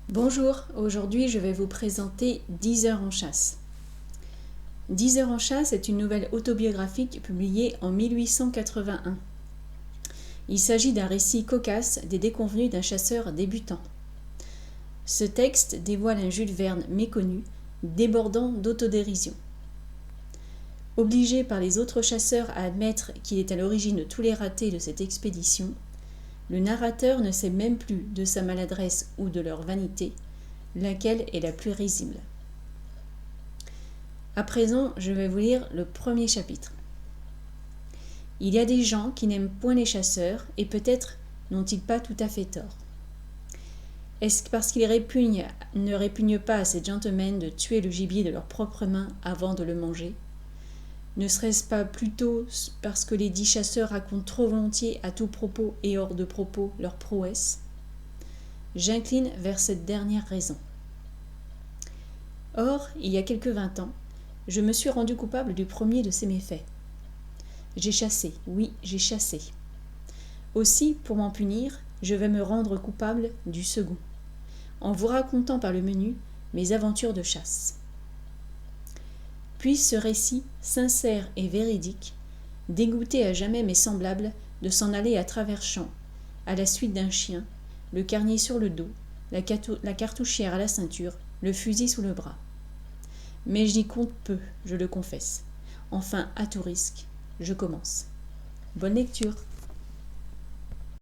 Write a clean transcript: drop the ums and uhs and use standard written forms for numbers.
Bonjour, aujourd'hui je vais vous présenter 10 heures en chasse. 10 heures en chasse est une nouvelle autobiographique publiée en 1881. Il s'agit d'un récit cocasse des déconvenues d'un chasseur débutant. Ce texte dévoile un Jules Verne méconnu, débordant d'autodérision. Obligé par les autres chasseurs à admettre qu'il est à l'origine de tous les ratés de cette expédition, le narrateur ne sait même plus de sa maladresse ou de leur vanité, laquelle est la plus risible. À présent, je vais vous lire le premier chapitre. Il y a des gens qui n'aiment point les chasseurs, et peut-être n'ont-ils pas tout à fait tort. Est-ce parce qu'ils ne répugnent pas à ces gentlemen de tuer le gibier de leurs propres mains avant de le manger? Ne serait-ce pas plutôt parce que les dits chasseurs racontent trop volontiers à tout propos et hors de propos leurs prouesses? J'incline vers cette dernière raison. Or, il y a quelque 20 ans, je me suis rendu coupable du premier de ces méfaits. J'ai chassé, oui, j'ai chassé. Aussi, pour m'en punir, je vais me rendre coupable du second, en vous racontant par le menu mes aventures de chasse. Puisse ce récit, sincère et véridique, dégoûter à jamais mes semblables de s'en aller à travers champs, à la suite d'un chien, le carnier sur le dos, la cartouchière à la ceinture, le fusil sous le bras. Mais j'y compte peu, je le confesse. Enfin, à tout risque, je commence. Bonne lecture.